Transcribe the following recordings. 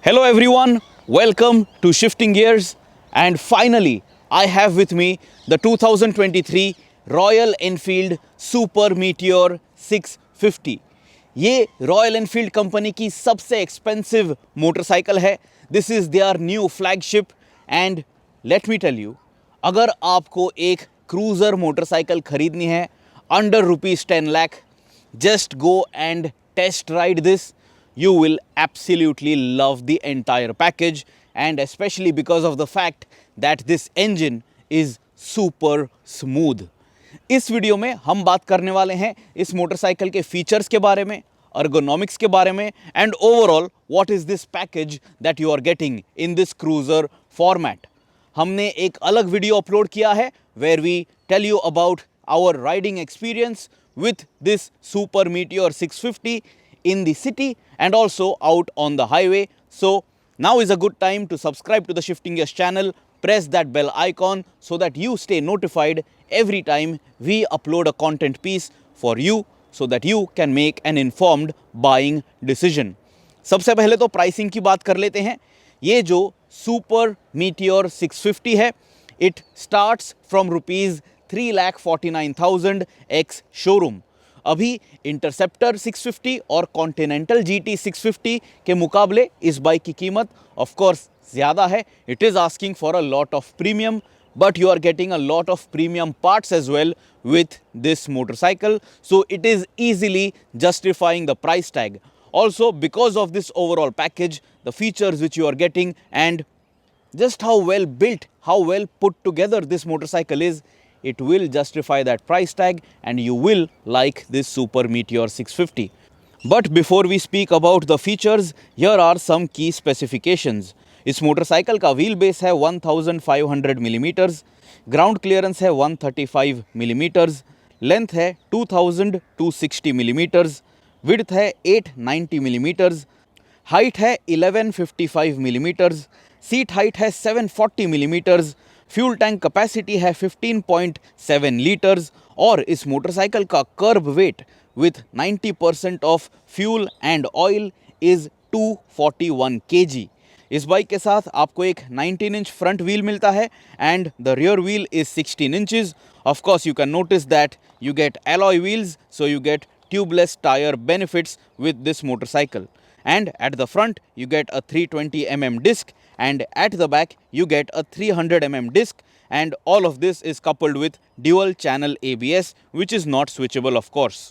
Hello everyone, welcome to Shifting Gears, and finally I have with me the 2023 Royal Enfield Super Meteor 650. ये royal Enfield company की सबसे expensive motorcycle है. This is their new flagship and let me tell you, अगर आपको एक cruiser motorcycle खरीदनी है under ₹10 lakh, just go and test ride this. You will absolutely love the entire package, and especially because of the fact that this engine is super smooth. इस video में हम बात करने वाले हैं इस मोटरसाइकिल के फीचर्स के बारे में, ergonomics के बारे में, and overall what is this package that you are getting in this cruiser format. हमने एक अलग वीडियो अपलोड किया है where we tell you about our riding experience with this Super Meteor 650 in the city and also out on the highway. So now is a good time to subscribe to the Shifting Gears channel, press that bell icon so that you stay notified every time we upload a content piece for you, so that you can make an informed buying decision. सबसे पहले तो pricing की बात कर लेते हैं. ये जो सुपर मीटियोर 650 है, it starts from ₹3,49,000 ex showroom. अभी इंटरसेप्टर 650 और कॉन्टिनेंटल GT 650 के मुकाबले इस बाइक की कीमत ऑफ कोर्स ज़्यादा है. It is asking for a lot of premium, but you are getting a lot of premium parts as well with this motorcycle, so it is easily justifying the price tag. Also, because of this overall package, the features which you are getting, and just how well built, how well put together this motorcycle is, it will justify that price tag and you will like this Super Meteor 650. But before we speak about the features, here are some key specifications. इस motorcycle का wheel base है 1500 millimetres, ground clearance है 135 millimetres, length है 2260 millimetres, width है 890 millimetres, height है 1155 millimetres, seat height है 740 millimetres, fuel tank capacity है 15.7 litres, और इस मोटरसाइकिल का kerb weight with 90% of fuel and oil is 241 kg. इस बाइक के साथ आपको एक 19 इंच फ्रंट व्हील मिलता है and the rear wheel is 16 inches. Of course you can notice that you get alloy wheels, so you get tubeless tire benefits with this motorcycle. And at the front you get a 320 mm disc, and at the back you get a 300 mm disc, and all of this is coupled with dual channel ABS, which is not switchable of course.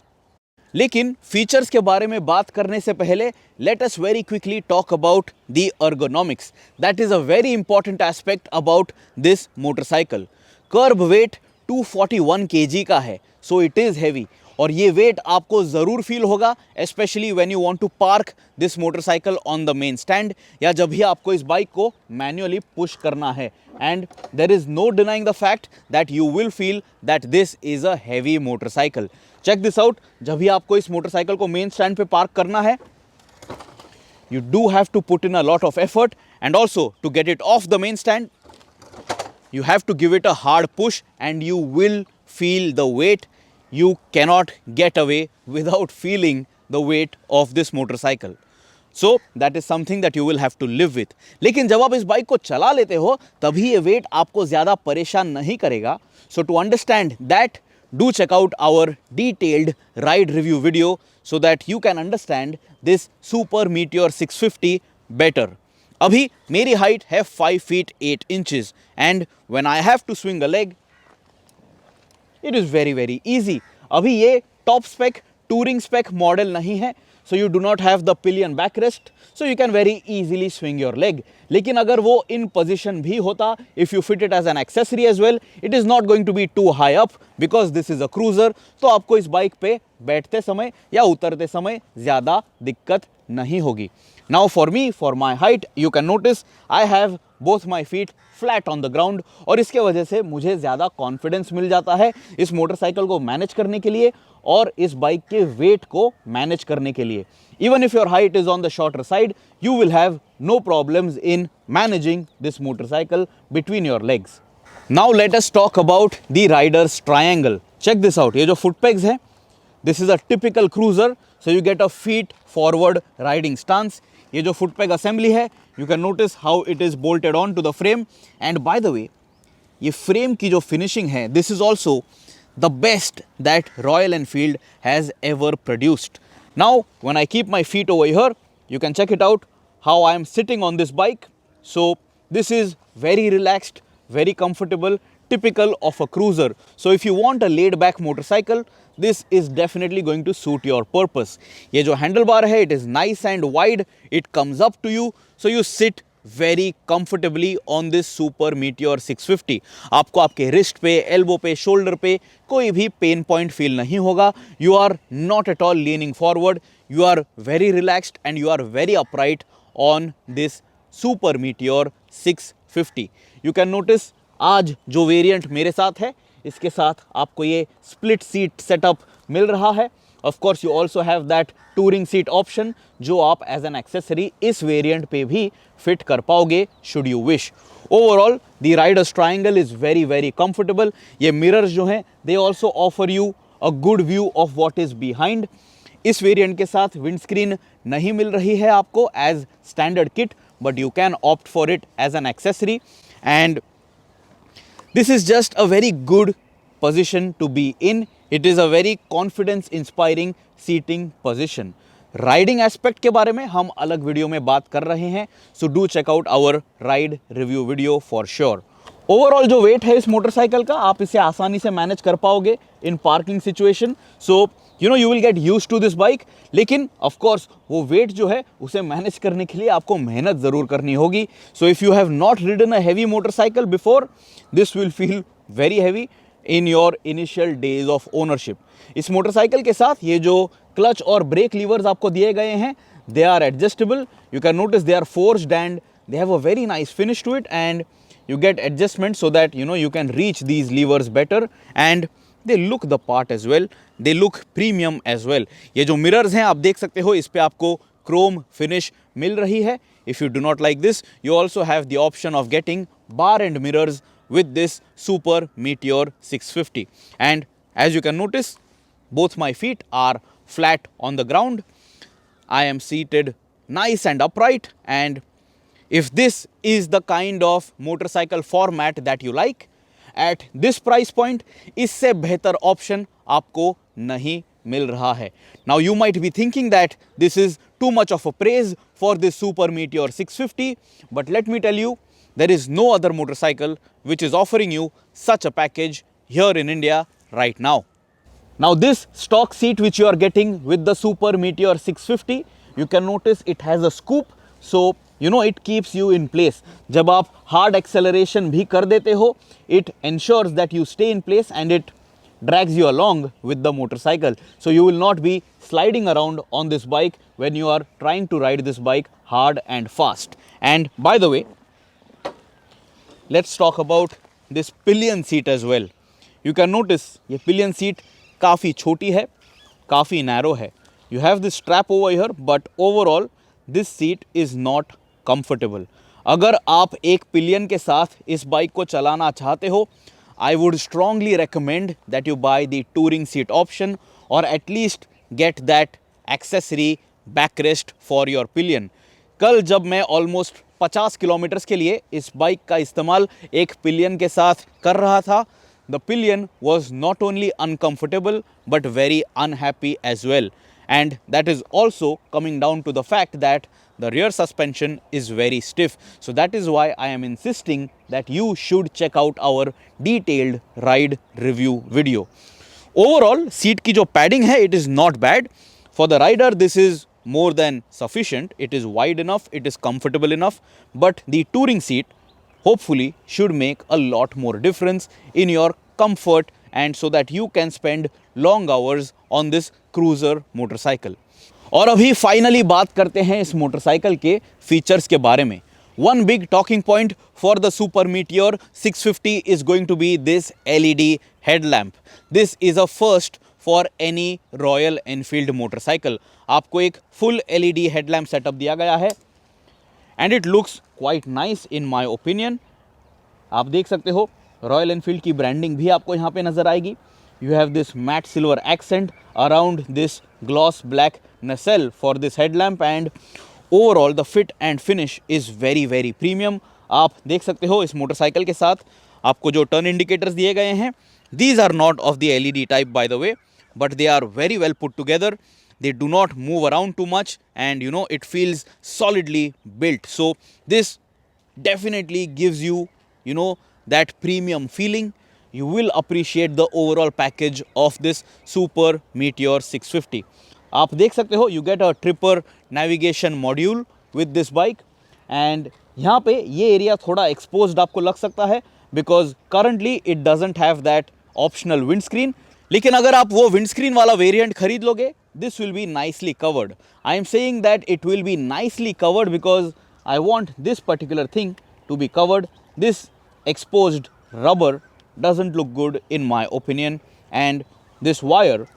लेकिन features के बारे में बात करने से पहले let us very quickly talk about the ergonomics. That is a very important aspect about this motorcycle. Kerb weight 241 kg का है, सो इट इज़ हैवी, और ये वेट आपको ज़रूर फील होगा specially when you want to park this motorcycle on the main stand, या जब भी आपको इस बाइक को मैन्युअली पुश करना है. And there is no denying the fact that you will feel that this is a heavy motorcycle. Check this out. जब भी आपको इस मोटरसाइकिल को मेन स्टैंड पे पार्क करना है, you do have to put in a lot of effort, and also to get it off the main stand you have to give it a hard push and you will feel the weight. You cannot get away without feeling the weight of this motorcycle, so that is something that you will have to live with. लेकिन जब आप इस bike को चला लेते हो तभी ये वेट आपको ज़्यादा परेशान नहीं करेगा. So to understand that, do check out our detailed ride review video so that you can understand this Super Meteor 650 better. अभी मेरी हाइट है 5 feet 8 inches, and when I have to swing a leg, it is very easy. अभी ये top spec touring spec model नहीं है, so you do not have the pillion backrest, so you can very easily swing your leg. लेकिन अगर वो in position भी होता, if you fit it as an accessory as well, it is not going to be too high up because this is a cruiser. तो आपको इस bike पे बैठते समय या उतरते समय ज़्यादा दिक्कत नहीं होगी. Now for me, for my height, you can notice I have both my feet flat on the ground, और इसके वजह से मुझे ज़्यादा कॉन्फिडेंस मिल जाता है इस मोटरसाइकिल को मैनेज करने के लिए और इस बाइक के वेट को मैनेज करने के लिए. Even if your height is on the shorter side, you will have no problems in managing this motorcycle between your legs. Now let us talk about the rider's triangle. Check this out. ये जो foot pegs है, this is a typical cruiser, so you get a feet forward riding stance. ये जो foot peg assembly है, You can notice how it is bolted on to the frame. And by the way, ये frame की जो finishing है, this is also the best that Royal Enfield has ever produced. Now, when I keep my feet over here, you can check it out how I am sitting on this bike. So this is very relaxed, very comfortable, typical of a cruiser. So if you want a laid back motorcycle, this is definitely going to suit your purpose. ये जो handlebar है, it is nice and wide, it comes up to you, so you sit very comfortably on this Super Meteor 650. आपको आपके wrist पे, elbow पे, shoulder पे कोई भी pain point feel नहीं होगा. You are not at all leaning forward. You are very relaxed and you are very upright on this Super Meteor 650. You can notice आज जो वेरिएंट मेरे साथ है, इसके साथ आपको ये स्प्लिट सीट सेटअप मिल रहा है. Of course you also have that touring seat option जो आप एज एन एक्सेसरी इस वेरिएंट पे भी फिट कर पाओगे should you wish. Overall the rider's triangle is very very comfortable. ये मिरर्स जो हैं they also offer you a good view of what is behind. इस वेरिएंट के साथ विंडस्क्रीन नहीं मिल रही है आपको as standard kit, but you can opt for it as an accessory. And this is just a very good position to be in. It is a very confidence inspiring seating position. Riding aspect के बारे में हम अलग video में बात कर रहे हैं, so do check out our ride review video for sure. Overall जो वेट है इस मोटरसाइकिल का, आप इसे आसानी से मैनेज कर पाओगे in parking situation. So you will get used to this bike. लेकिन of course वो वेट जो है उसे मैनेज करने के लिए आपको मेहनत ज़रूर करनी होगी. So if you have not ridden a heavy motorcycle before, this will feel very heavy in your initial days of ownership. इस मोटरसाइकिल के साथ ये जो क्लच और ब्रेक लीवर्स आपको दिए गए हैं, they are adjustable. You can notice they are forged and they have a very nice finish to it, and you get adjustment so that you can reach these levers better, and they look the part as well. They look premium as well. ये जो mirrors हैं आप देख सकते हो, इस पे आपको क्रोम फिनिश मिल रही है. If you do not like this, you also have the option of getting bar end mirrors with this Super Meteor 650. And as you can notice, both my feet are flat on the ground. I am seated nice and upright, and if this is the kind of motorcycle format that you like, at this price point, इससे बेहतर option आपको नहीं मिल रहा है. Now you might be thinking that this is too much of a praise for this Super Meteor 650, but let me tell you, there is no other motorcycle which is offering you such a package here in India right now. Now this stock seat which you are getting with the Super Meteor 650, you can notice it has a scoop, so it keeps you in place. जब आप hard acceleration भी कर देते हो, it ensures that you stay in place and it drags you along with the motorcycle. So you will not be sliding around on this bike when you are trying to ride this bike hard and fast. And by the way, let's talk about this pillion seat as well. You can notice ये pillion seat काफ़ी छोटी है, काफ़ी narrow है. You have this strap over here, but overall this seat is not comfortable. अगर आप एक pillion के साथ इस बाइक को चलाना चाहते हो, I would strongly recommend that you buy the touring seat option or at least get that accessory backrest for your pillion. कल जब मैं ऑलमोस्ट 50 किलोमीटर्स के लिए इस बाइक का इस्तेमाल एक पिलियन के साथ कर रहा था, the pillion was not only uncomfortable but very unhappy as well. And that is also coming down to the fact that the rear suspension is very stiff. So that is why I am insisting that you should check out our detailed ride review video. Overall, seat की जो padding है, it is not bad. For the rider, this is more than sufficient. It is wide enough, it is comfortable enough. But the touring seat hopefully should make a lot more difference in your comfort, and so that you can spend long hours on this cruiser motorcycle. और अभी finally बात करते हैं इस motorcycle के features के बारे में. One big talking point for the Super Meteor 650 is going to be this LED headlamp. This is a first for any Royal Enfield motorcycle. आपको एक full LED headlamp setup दिया गया है, and it looks quite nice in my opinion. आप देख सकते हो royal Enfield की ब्रांडिंग भी आपको यहाँ पे नज़र आएगी. You have this matte silver accent around this gloss black nacelle for this headlamp, and overall the fit and finish is very very premium. आप देख सकते हो इस मोटरसाइकिल के साथ आपको जो टर्न इंडिकेटर्स दिए गए हैं, these are not of the LED type by the way, but they are very well put together. They do not move around too much, and it feels solidly built. So this definitely gives you that premium feeling. You will appreciate the overall package of this Super Meteor 650. आप देख सकते हो you get a tripper navigation module with this bike, and यहाँ पे ये area थोड़ा exposed आपको लग सकता है because currently it doesn't have that optional windscreen. लेकिन अगर आप वो विंडस्क्रीन वाला वेरिएंट खरीद लोगे, this will be nicely covered. I am saying that it will be nicely covered because I want this particular thing to be covered. This exposed rubber doesn't look good in my opinion, and this wire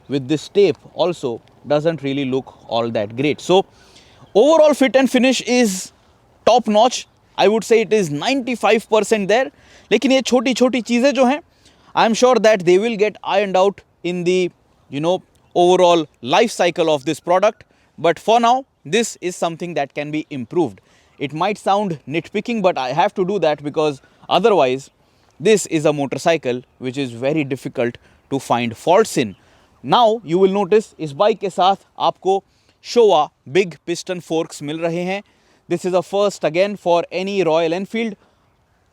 with this tape also doesn't really look all that great. So overall fit and finish is top notch. I would say it is 95% there. लेकिन ये छोटी छोटी चीज़ें जो हैं, I am sure that they will get ironed out in the overall life cycle of this product. But for now, this is something that can be improved. It might sound nitpicking, but I have to do that because otherwise this is a motorcycle which is very difficult to find faults in. Now you will notice इस bike के साथ आपको Showa big piston forks मिल रहे हैं. This is a first again for any Royal Enfield.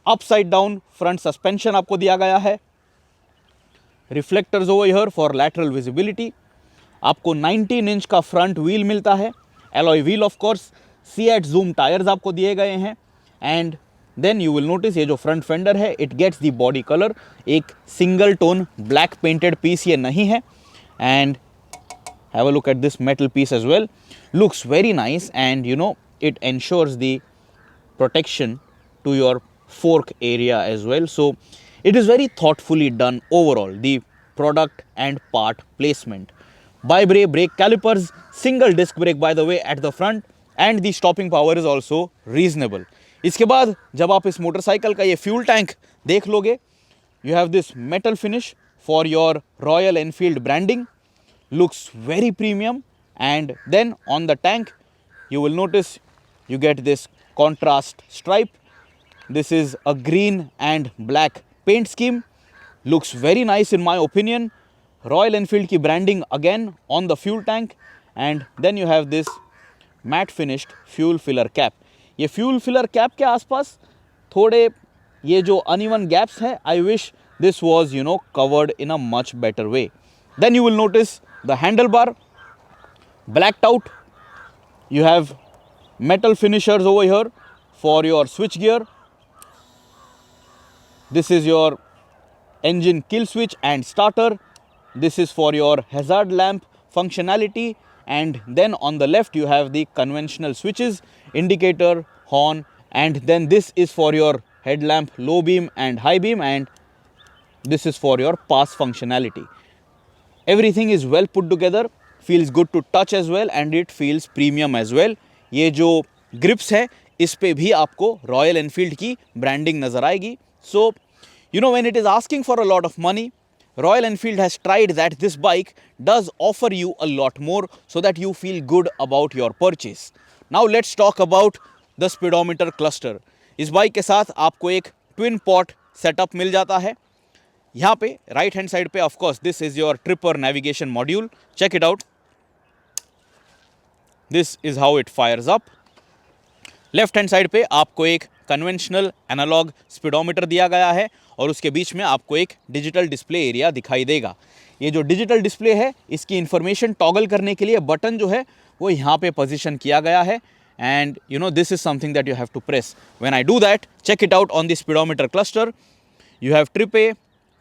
Upside down front suspension आपको दिया गया है. Reflectors over here for lateral visibility. आपको 19 इंच का फ्रंट व्हील मिलता है, alloy wheel of course. Seat Zoom tyres आपको दिए गए हैं, and then you will notice ये जो फ्रंट फेंडर है it gets the body colour, एक single tone black painted piece ये नहीं है, and have a look at this metal piece as well, looks very nice, and it ensures the protection to your fork area as well. So it is very thoughtfully done overall, the product and part placement. Bi-brake brake calipers, single disc brake by the way at the front, and the stopping power is also reasonable. इसके बाद जब आप इस motorcycle का ये fuel tank देख लोगे, you have this metal finish for your Royal Enfield branding, looks very premium, and then on the tank you will notice you get this contrast stripe. This is a green and black paint scheme, looks very nice in my opinion. Royal Enfield की branding again on the fuel tank, and then you have this matte finished fuel filler cap. ये fuel filler cap के आसपास थोड़े ये जो uneven gaps हैं, I wish this was covered in a much better way. Then you will notice the handlebar blacked out. You have metal finishers over here for your switch gear. This is your engine kill switch and starter. This is for your hazard lamp functionality, and then on the left you have the conventional switches, indicator, horn, and then this is for your headlamp low beam and high beam, and this is for your pass functionality. Everything is well put together, feels good to touch as well, and it feels premium as well. ये जो grips है इस पे भी आपको Royal Enfield की branding नज़र आएगी. So when it is asking for a lot of money, Royal Enfield has tried that this bike does offer you a lot more so that you feel good about your purchase. Now let's talk about the speedometer cluster. इस bike के साथ आपको एक twin pot setup मिल जाता है. यहाँ पे right hand side पे of course this is your Tripper navigation module. Check it out. This is how it fires up. Left hand side पे आपको एक कन्वेंशनल एनालॉग स्पीडोमीटर दिया गया है और उसके बीच में आपको एक डिजिटल डिस्प्ले एरिया दिखाई देगा. ये जो डिजिटल डिस्प्ले है इसकी इंफॉर्मेशन टॉगल करने के लिए बटन जो है वो यहाँ पे पोजीशन किया गया है, and this is something that you have to press. When I do that, check it out on the speedometer cluster. You have trip A,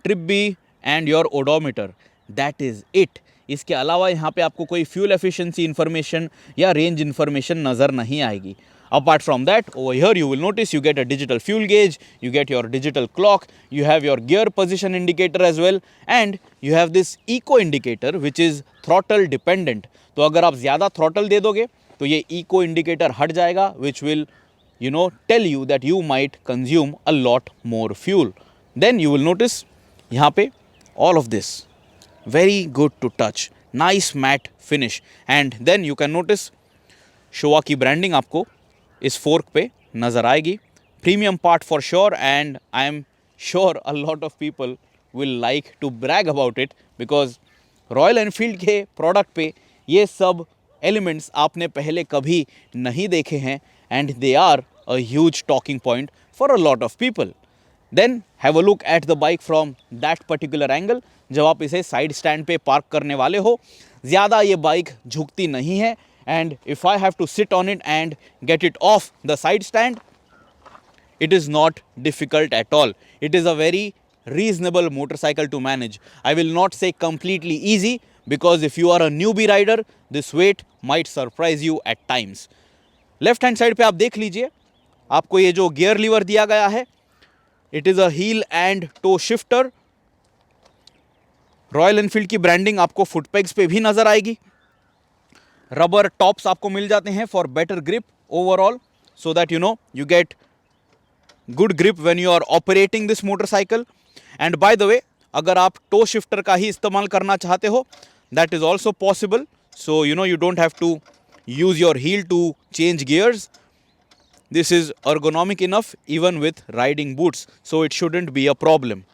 trip B and your odometer. That is it. इसके अलावा यहाँ पे आपको कोई fuel efficiency information या range information नज़र नहीं आएगी. Apart from that, over here you will notice you get a digital fuel gauge, you get your digital clock, you have your gear position indicator as well, and you have this eco indicator which is throttle dependent. तो अगर आप ज़्यादा throttle दे दोगे तो ये eco indicator हट जाएगा, which will tell you that you might consume a lot more fuel. Then you will notice यहाँ पे all of this very good to touch, nice matte finish, and then you can notice Showa की branding आपको इस fork पे नज़र आएगी. Premium part for sure, and I am sure a lot of people will like to brag about it, because Royal Enfield के product पे ये सब एलिमेंट्स आपने पहले कभी नहीं देखे हैं, and they are a huge talking point for a lot of people. Then have a look at the bike from that particular angle. जब आप इसे साइड स्टैंड पे पार्क करने वाले हो, ज़्यादा ये बाइक झुकती नहीं है, and if I have to sit on it and get it off the side stand, it is not difficult at all. It is a very reasonable motorcycle to manage. I will not say completely easy, because if you are a newbie rider, this weight might surprise you at times. Left hand side पे आप देख लीजिए, आपको ये जो gear lever दिया गया है, it is a heel and toe shifter. Royal Enfield की ब्रांडिंग आपको फुट पेग्स पे भी नजर आएगी. रबर टॉप्स आपको मिल जाते हैं for better grip overall, so that you get good grip when you are operating this motorcycle. And by the way, अगर आप टो शिफ्टर का ही इस्तेमाल करना चाहते हो, that is also possible. So you don't have to use your heel to change gears. This is ergonomic enough even with riding boots, so it shouldn't be a problem.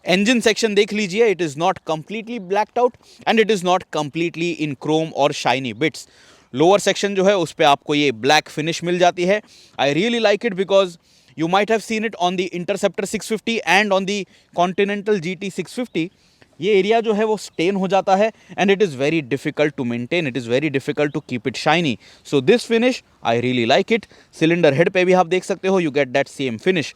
Engine section देख लीजिए, it is not completely blacked out and it is not completely in chrome or shiny bits. Lower section जो है उस पे आपको ये black finish मिल जाती है. I really like it because you might have seen it on the Interceptor 650 and on the Continental GT 650. ये area जो है वो स्टेन हो जाता है, and it is very difficult to maintain, it is very difficult to keep it shiny. So this finish I really like it. Cylinder head पे भी आप देख सकते हो, you get that same finish.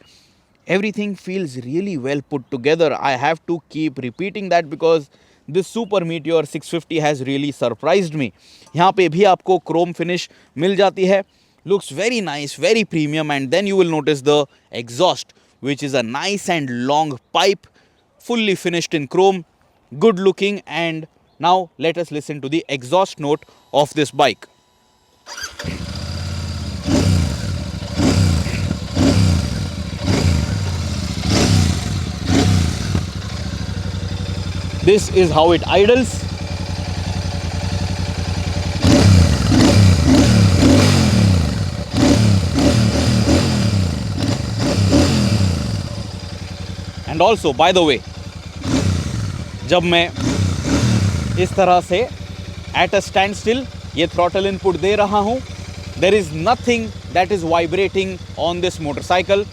Everything feels really well put together. I have to keep repeating that because this Super Meteor 650 has really surprised me. यहाँ पे भी आपको chrome finish मिल जाती है. Looks very nice, very premium, and then you will notice the exhaust, which is a nice and long pipe, fully finished in chrome, good looking. And now let us listen to the exhaust note of this bike. This is how it idles. And also, by the way, जब मैं इस तरह से at a standstill ये throttle input दे रहा हूँ, there is nothing that is vibrating on this motorcycle.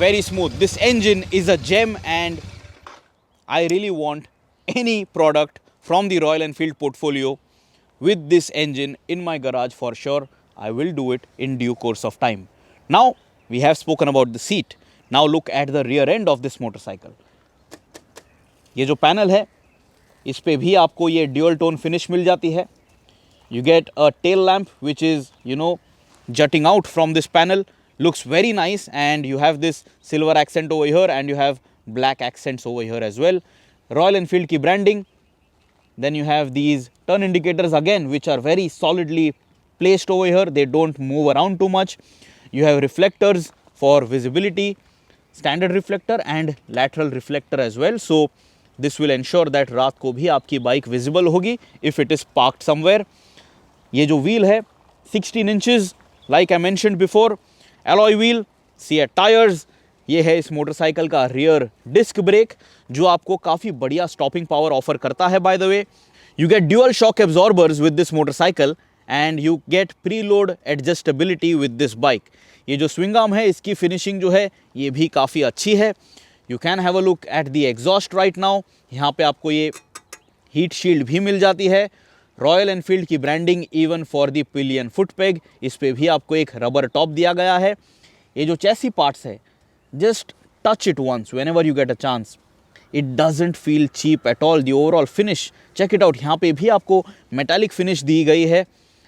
Very smooth. This engine is a gem, and I really want any product from the Royal Enfield portfolio with this engine in my garage for sure. I will do it in due course of time. Now we have spoken about the seat. Now look at the rear end of this motorcycle. ये जो panel है, इस पे भी आपको ये dual tone finish मिल जाती है. You get a tail lamp which is jutting out from this panel. Looks very nice, and you have this silver accent over here, and you have black accents over here as well. Royal Enfield की branding. Then you have these turn indicators again, which are very solidly placed over here. They don't move around too much. You have reflectors for visibility, standard reflector and lateral reflector as well. So this will ensure that रात को भी आपकी bike visible होगी if it is parked somewhere. ये जो wheel है 16 inches, like I mentioned before, alloy wheel, CAT tires. ये है इस मोटरसाइकिल का रियर डिस्क ब्रेक, जो आपको काफ़ी बढ़िया स्टॉपिंग पावर ऑफर करता है. Bye the way, you get dual shock absorbers with this motorcycle, and you get preload adjustability with this bike. ये जो स्विंग आर्म है, इसकी फिनिशिंग जो है ये भी काफ़ी अच्छी है. You can have a look at the exhaust right now. यहाँ पे आपको ये हीट शील्ड भी मिल जाती है. रॉयल एनफील्ड की branding even for the pillion foot peg, इस पे भी आपको एक रबर टॉप दिया गया है. ये जो चैसी पार्ट्स है, just touch it once whenever you get a chance. It doesn't feel cheap at all. The overall finish, check it out. यहाँ पे भी आपको metallic finish दी गई है.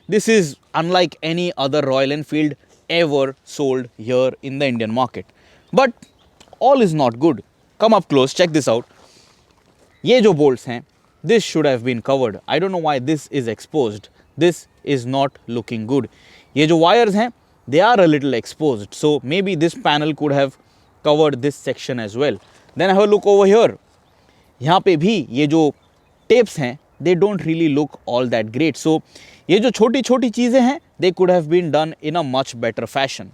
This is unlike any other Royal Enfield ever sold here in the Indian market. But all is not good. Come up close, check this out. ये जो bolts हैं, this should have been covered. I don't know why this is exposed. This is not looking good. ये जो wires हैं, they are a little exposed. So maybe this panel could have covered this section as well. Then have a look over here. यहाँ पे भी ये जो tapes हैं they don't really look all that great. So ये जो छोटी छोटी चीज़ें हैं, they could have been done in a much better fashion.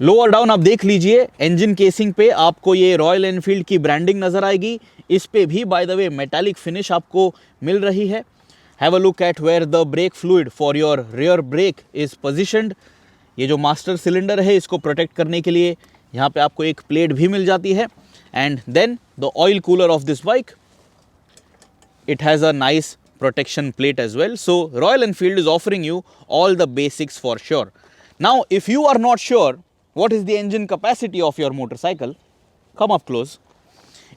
Lower down आप देख लीजिए, इंजन केसिंग पे आपको ये रॉयल एनफील्ड की ब्रांडिंग नज़र आएगी. इस पे भी by the way metallic finish आपको मिल रही है. Have a look at where the brake fluid for your rear brake is positioned. ये जो मास्टर सिलेंडर है, इसको प्रोटेक्ट करने के लिए यहाँ पे आपको एक प्लेट भी मिल जाती है. And then the oil cooler of this bike, it has a nice protection plate as well. So Royal Enfield is offering you all the basics for sure. Now if you are not sure what is the engine capacity of your motorcycle, come up close.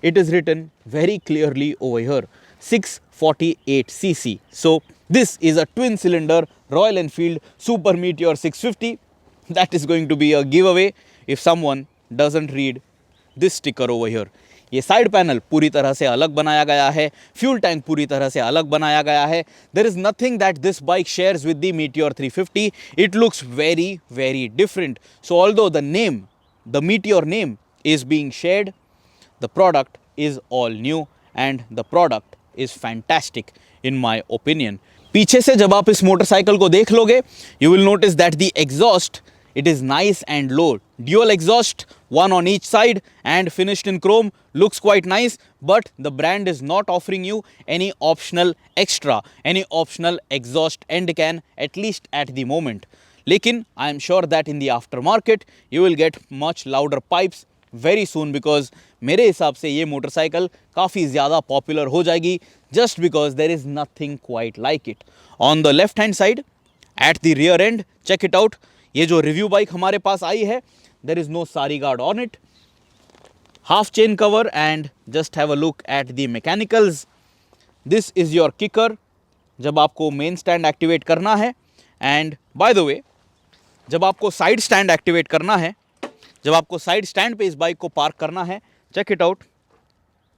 It is written very clearly over here, 648 cc. So this is a twin cylinder Royal Enfield Super Meteor 650. That is going to be a giveaway if someone doesn't read this sticker over here. ये side panel पूरी तरह से अलग बनाया गया है, fuel tank पूरी तरह से अलग बनाया गया है. There is nothing that this bike shares with the Meteor 350. It looks very very different. So although the name, the Meteor name is being shared, the product is all new and the product is fantastic in my opinion. पीछे से जब आप इस motorcycle को देख लोगे, you will notice that the exhaust, it is nice and low. Dual exhaust, one on each side and finished in chrome. Looks quite nice, but the brand is not offering you any optional extra, any optional exhaust end can, at least at the moment. लेकिन I am sure that in the aftermarket you will get much louder pipes very soon, because मेरे हिसाब से ये motorcycle काफ़ी ज़्यादा popular हो जाएगी, just because there is nothing quite like it. On the left hand side, at the rear end, check it out. ये जो रिव्यू बाइक हमारे पास आई है, देर इज नो सारी guard on it, half chain cover, and just have a look at the mechanicals. This is your kicker जब आपको main stand activate करना है. And by the वे, जब आपको साइड स्टैंड एक्टिवेट करना है, जब आपको साइड स्टैंड पे इस बाइक को पार्क करना है, check it out.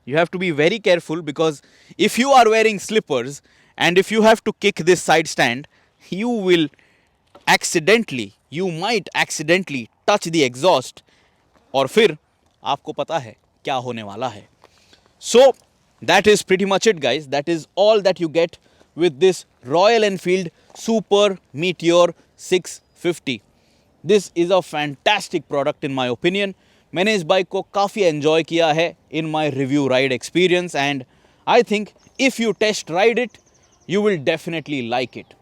You have to be very careful, because if you are wearing slippers and if you have to kick this side stand, you might accidentally touch the exhaust, और फिर आपको पता है क्या होने वाला है. So that is pretty much it, guys. That is all that you get with this Royal Enfield Super Meteor 650. This is a fantastic product in my opinion. मैंने इस बाइक को काफ़ी एंजॉय किया है in my review ride experience, and I think if you test ride it, you will definitely like it.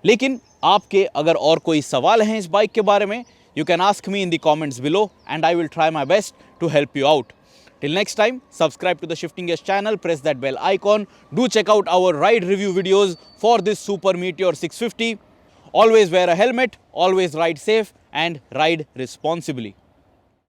लेकिन आपके अगर और कोई सवाल हैं इस बाइक के बारे में, you can ask me in the comments below and I will try my best to help you out. Till next time, subscribe to the Shifting Gears channel, press that bell icon. Do check out our ride review videos for this Super Meteor 650. Always wear a helmet, always ride safe and ride responsibly.